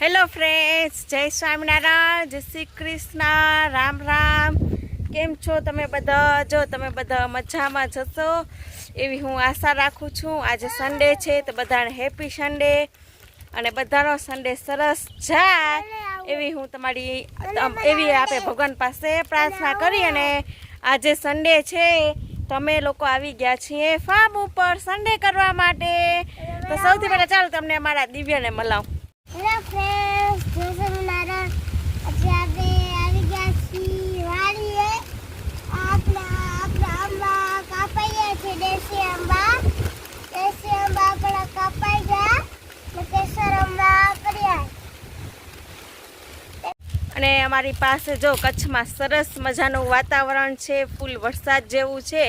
Hello friends, જય સ્વામિનારાયણ, જય શ્રી કૃષ્ણ, રામ રામ. કેમ છો તમે બધા? જો તમે બધા મજામાં જશો એવી હું આશા રાખું છું. આજે સન્ડે છે તો બધાને હેપી સન્ડે અને બધાનો સન્ડે સરસ જાય એવી હું તમારી આપણે ભગવાન પાસે પ્રાર્થના કરી. અને આજે સન્ડે છે, તમે લોકો આવી ગયા છીએ ફાર્મ ઉપર સન્ડે કરવા માટે. તો સૌથી પહેલાં ચાલો તમને અમારા દિવ્યને મળાવું. હેલો ફ્રેન્ડ્સ, જય સ્વામિનારાયણ. આજે આપણે આવી ગયા છીએ વાડીએ. આપણે આંબા કાપાઈએ છે, દેશી આંબા આપણા કાપાઈ ગયા ને કેસર આંબા કર્યા. અને અમારી પાસે જો કચ્છમાં સરસ મજાનું વાતાવરણ છે, ફૂલ વરસાદ જેવું છે,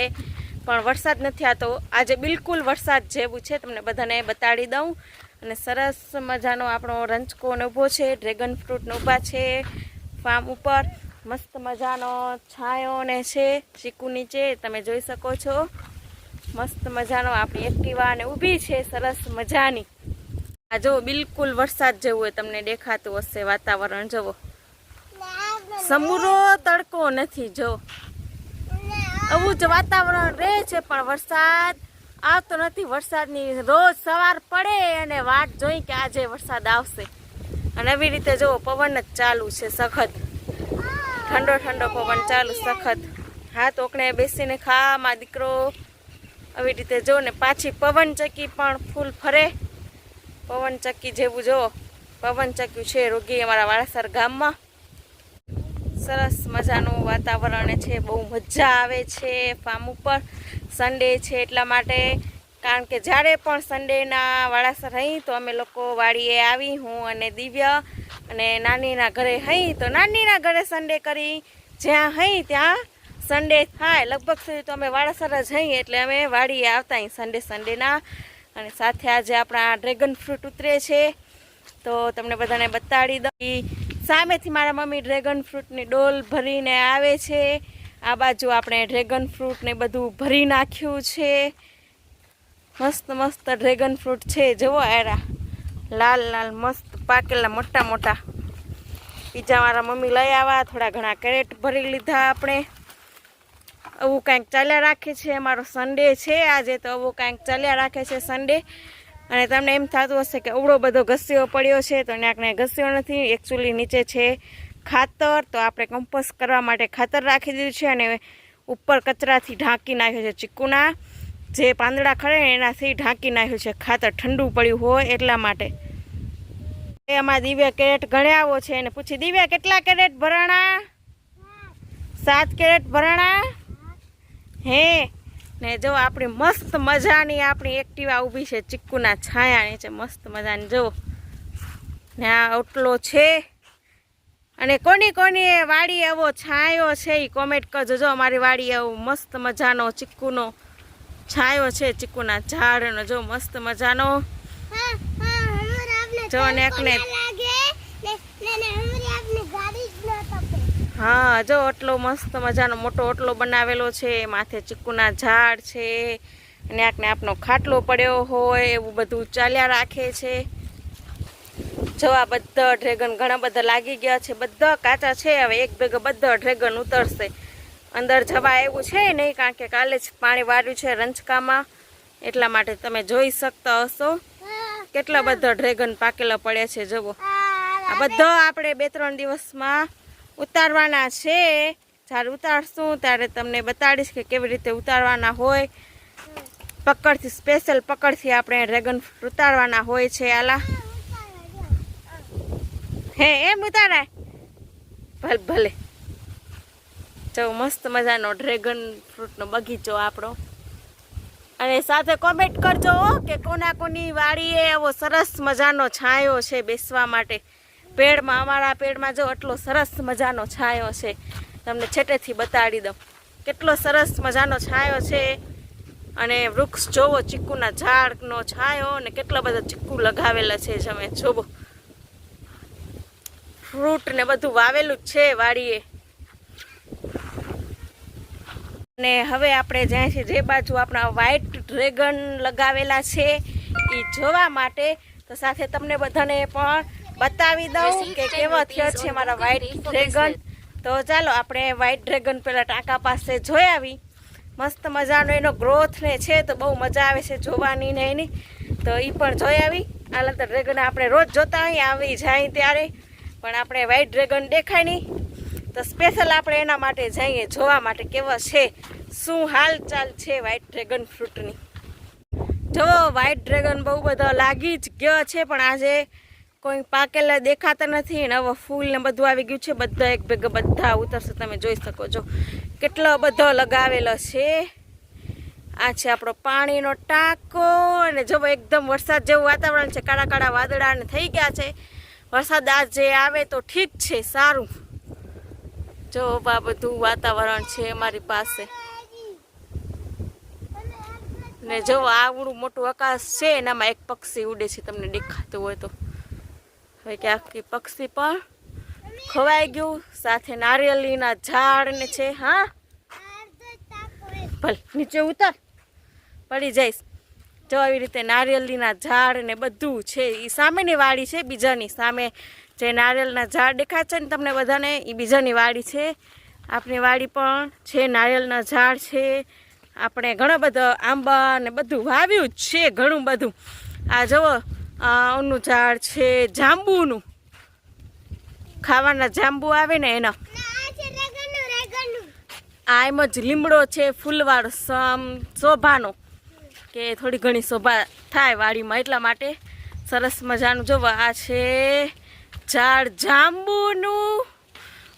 પણ વરસાદ નથી આવતો. આજે બિલકુલ વરસાદ જેવું છે, તમને બધાને બતાડી દઉં. અને સરસ મજાનો આપણો રંચકો ને ઊભો છે, ડ્રેગન ફ્રૂટ ને ઊભા છે ફાર્મ ઉપર. મસ્ત મજાનો છાંયો ને છે ચીકુ નીચે, તમે જોઈ શકો છો. મસ્ત મજાનો આપણી એક્ટિવા ને ઊભી છે સરસ મજાની. આ જો બિલકુલ વરસાદ જેવું હોય, તમને દેખાતું હશે વાતાવરણ. જુઓ, સમૂરો તડકો નથી, જો આવું જ વાતાવરણ રહે છે, પણ વરસાદ આવતો નથી. વરસાદની રોજ સવાર પડે અને વાટ જોઈ કે આજે વરસાદ આવશે. અને આવી રીતે જો પવન જ ચાલુ છે સખત, ઠંડો ઠંડો પવન ચાલુ સખત. હાથ ઓકણે બેસીને ખા માં દીકરો. આવી રીતે જો ને પાછી પવન ચક્કી પણ ફૂલ ફરે, પવન ચક્કી જેવું જો પવન ચક્યું છે રોગી અમારા વાળાસર ગામમાં. સરસ મજાનું વાતાવરણ છે, બહુ મજા આવે છે ફાર્મ ઉપર. સન્ડે છે એટલા માટે, કારણ કે જ્યારે પણ સન્ડેના વાળાસર હઈ તો અમે લોકો વાડીએ આવી, હું અને દિવ્ય અને નાનીના ઘરે હઈ તો નાનીના ઘરે સન્ડે કરી. જ્યાં હઈ ત્યાં સન્ડે થાય. લગભગ સુધી તો અમે વાળાસર જ હઈ, એટલે અમે વાડીએ આવતા અહીં સન્ડેના. અને સાથે આજે આપણા ડ્રેગન ફ્રૂટ ઉતરે છે, તો તમને બધાને બતાડી દઉં. સામેથી મારા મમ્મી ડ્રેગન ફ્રૂટની ડોલ ભરીને આવે છે. આ બાજુ આપણે ડ્રેગન ફ્રૂટ ને બધું ભરી નાખ્યું છે. મસ્ત મસ્ત ડ્રેગન ફ્રૂટ છે, જુઓ એરા લાલ લાલ મસ્ત પાકેલા મોટા મોટા. બીજા મારા મમ્મી લઈ આવ્યા, થોડા ઘણા કેરેટ ભરી લીધા આપણે. આવું કાંઈક ચાલ્યા રાખે છે, અમારો સન્ડે છે આજે, તો આવું કાંઈક ચાલ્યા રાખે છે સન્ડે. અને તમને એમ થતું હશે કે અવડો બધો ઘસ્યો પડ્યો છે, તો ક્યાંક ઘસ્યો નથી. એકચ્યુઅલી નીચે છે ખાતર, તો આપણે કમ્પોસ્ટ કરવા માટે ખાતર રાખી દીધું છે. અને ઉપર કચરાથી ઢાંકી નાખ્યું છે, ચીકુના જે પાંદડા ખરે એનાથી ઢાંકી નાખ્યું છે ખાતર, ઠંડુ પડ્યું હોય એટલા માટે. એમાં દિવ્ય કેરેટ ગણ્યાવો છે, અને પૂછી દિવ્ય કેટલા કેરેટ ભરાણા? 7 કેરેટ ભરાણા હે. ને જો આપણી મસ્ત મજાની આપણી એક્ટિવા ઊભી છે ચીકુના છાયા નીચે, મસ્ત મજાની. જો ને આ ઓટલો છે. અને કોની કોની વાડી એવો છાંયો છે એ કોમેન્ટ કરજો. જો અમારી વાડી એવો મસ્ત મજાનો ચીકુનો છાંયો છે, ચીકુના ઝાડનો જો મસ્ત મજાનો. જો નેકને હા, જો ઓટલો મસ્ત મજાનો મોટો ઓટલો બનાવેલો છે, માથે ચીકુના ઝાડ છે. અને આકને આપનો ખાટલો પડ્યો હોય એવું બધું ચાલ્યા રાખે છે. જો આ બધા ડ્રેગન ઘણા બધા લાગી ગયા છે, બધા કાચા છે. હવે એક ભેગા બધા ડ્રેગન ઉતરશે. અંદર જવા એવું છે નહીં, કારણ કે કાલે જ પાણી વાળ્યું છે રંચકામાં, એટલા માટે. તમે જોઈ શકતા હશો કેટલા બધા ડ્રેગન પાકેલા પડ્યા છે. જુઓ, આ બધા આપણે 2-3 દિવસમાં ઉતારવાના છે. જ્યારે ઉતારશું ત્યારે તમને બતાડીશ કે કેવી રીતે ઉતારવાના હોય. પકડથી, સ્પેશિયલ પકડથી આપણે ડ્રેગન ફ્રૂટ ઉતારવાના હોય છે. આલા હે એમ ઉતારાય? ભલે ભલે. જો મસ્ત મજાનો ડ્રેગન ફ્રૂટનો બગીચો આપણો. અને સાથે કોમેન્ટ કરજો કે કોના કોની વાડીએ એવો સરસ મજાનો છાંયો છે બેસવા માટે. પેડમાં, અમારા પેડમાં જો આટલો સરસ મજાનો છાંયો છે, તમને છેટેથી બતાડી દઉં કેટલો સરસ મજાનો છાંયો છે. અને વૃક્ષ જોવો, ચીકુના ઝાડનો છાંયો, ને કેટલા બધા ચીકુ લગાવેલા છે. તમે જોવો, ફ્રૂટ ને બધું વાવેલું જ છે વાડીએ. અને હવે આપણે જ્યાં છે જે બાજુ આપણા વ્હાઈટ ડ્રેગન લગાવેલા છે એ જોવા માટે, તો સાથે તમને બધાને પણ બતાવી દઉં કે કેવો થયો છે મારા વ્હાઈટ ડ્રેગન. તો ચાલો આપણે વ્હાઈટ ડ્રેગન પેલા ટાંકા પાસે જોઈ આવી. મસ્ત મજાનો એનો ગ્રોથ ને છે તો બહુ મજા આવે છે જોવાની ને એની. તો એ પણ જોઈ આવી. આલા તો ડ્રેગન આપણે રોજ જોતા હોય આવી જાય ત્યારે, પણ આપણે વ્હાઈટ ડ્રેગન દેખાય નહીં. તો સ્પેશિયલ આપણે એના માટે જઈએ જોવા માટે કેવો છે, શું હાલચાલ છે વ્હાઈટ ડ્રેગન ફ્રૂટની. જો વ્હાઈટ ડ્રેગન બહુ બધો લાગી જ ગયો છે, પણ આજે કોઈ પાકેલા દેખાતા નથી ને હવે ફૂલ ને બધું આવી ગયું છે. બધા એક ભેગા બધા ઉતરશે, તમે જોઈ શકો છો કેટલો બધો લગાવેલો છે. આ છે આપણો પાણીનો ટાંકો અને જો એકદમ વરસાદ જેવું વાતાવરણ છે. કાળા કાળા વાદળા ને થઈ ગયા છે. વરસાદ આજે આવે તો ઠીક છે, સારું. જો આ બધું વાતાવરણ છે અમારી પાસે ને જો આવડું મોટું આકાશ છે એનામાં એક પક્ષી ઉડે છે, તમને દેખાતું હોય તો. હવે કે આખી પક્ષી પણ ખવાઈ ગયું. સાથે નારિયેળીના ઝાડ ને છે. હા ભલે નીચે ઉતર, પડી જઈશ. જો આવી રીતે નારિયેળીના ઝાડ ને બધું છે. એ સામેની વાડી છે, બીજાની સામે જે નારિયેળના ઝાડ દેખાય છે ને તમને બધાને, એ બીજાની વાડી છે. આપણી વાડી પણ છે, નારિયેળના ઝાડ છે. આપણે ઘણા બધા આંબા ને બધું વાવ્યું જ છે, ઘણું બધું. આ જુઓ ઓનું ઝાડ છે, જાંબુનું, ખાવાના જાંબુ આવે ને એના. આ એમ જ લીમડો છે ફૂલવાળો, શોભાનો, કે થોડી ઘણી શોભા થાય વાડીમાં, એટલા માટે સરસ મજાનું. જો આ છે ઝાડ જાંબુનું,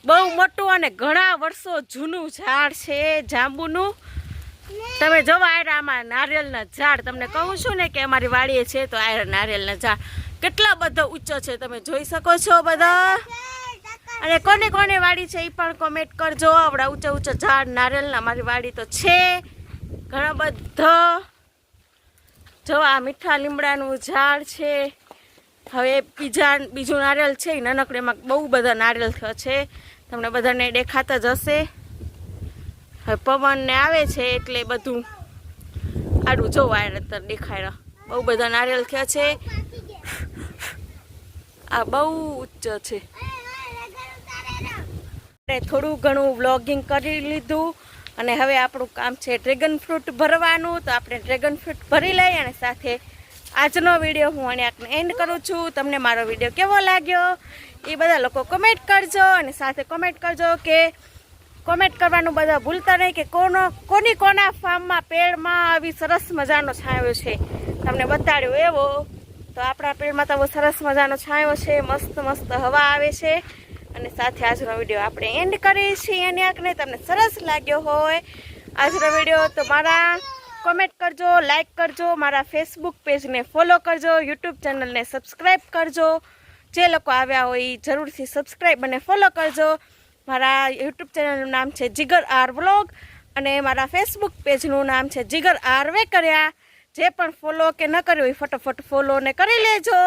બહુ મોટું અને ઘણા વર્ષો જૂનું ઝાડ છે જાંબુનું. તમે જોવા આવ્યા આમાં નારિયેળના ઝાડ, તમને કહું છું ને કે અમારી વાડીએ છે તો આ નારિયેળના ઝાડ કેટલા બધો ઊંચો છે, તમે જોઈ શકો છો બધા. અને કોને કોને વાડી છે એ પણ કોમેન્ટ કરજો. આવડા ઊંચા ઊંચા ઝાડ નારિયેળના અમારી વાડી તો છે ઘણા બધા. જો આ મીઠા લીમડાનું ઝાડ છે. હવે બીજું નારિયેળ છે, નાનકડીમાં બહુ બધા નારિયેળ થયો છે, તમને બધાને દેખાતા જ હશે. હવે પવન ને આવે છે એટલે બધું આડું જોવા દેખાય. બહુ બધા નારિયેળ થયા છે. આ બહુ ઊંચો છે. થોડું ઘણું વ્લોગિંગ કરી લીધું અને હવે આપણું કામ છે ડ્રેગન ફ્રૂટ ભરવાનું. તો આપણે ડ્રેગન ફ્રૂટ ભરી લઈએ અને સાથે આજનો વિડીયો હું અહીંયા એન્ડ કરું છું. તમને મારો વિડીયો કેવો લાગ્યો એ બધા લોકો કોમેન્ટ કરજો અને સાથે કોમેન્ટ કરજો કે કોમેન્ટ કરવાનું બધા ભૂલતા નહીં કે કોના ફાર્મમાં પેડમાં આવી સરસ મજાનો છાંયો છે, તમને બતાડ્યો એવો. તો આપણા પેડમાં તો સરસ મજાનો છાંયો છે, મસ્ત મસ્ત હવા આવે છે. અને સાથે આજનો વિડીયો આપણે એન્ડ કરીએ છીએ. અને આંકને તમને સરસ લાગ્યો હોય આજનો વિડીયો તો મારા કોમેન્ટ કરજો, લાઈક કરજો, મારા ફેસબુક પેજને ફોલો કરજો, યુટ્યુબ ચેનલને સબસ્ક્રાઈબ કરજો. જે લોકો આવ્યા હોય એ જરૂરથી સબસ્ક્રાઈબ અને ફોલો કરજો. મારા યુટ્યુબ ચેનલનું નામ છે જીગર આર વ્લોગ અને મારા ફેસબુક પેજનું નામ છે જીગર આર વેકરિયા. જે પણ ફોલો કે ન કર્યું એ ફટાફટ ફોલો ને કરી લેજો.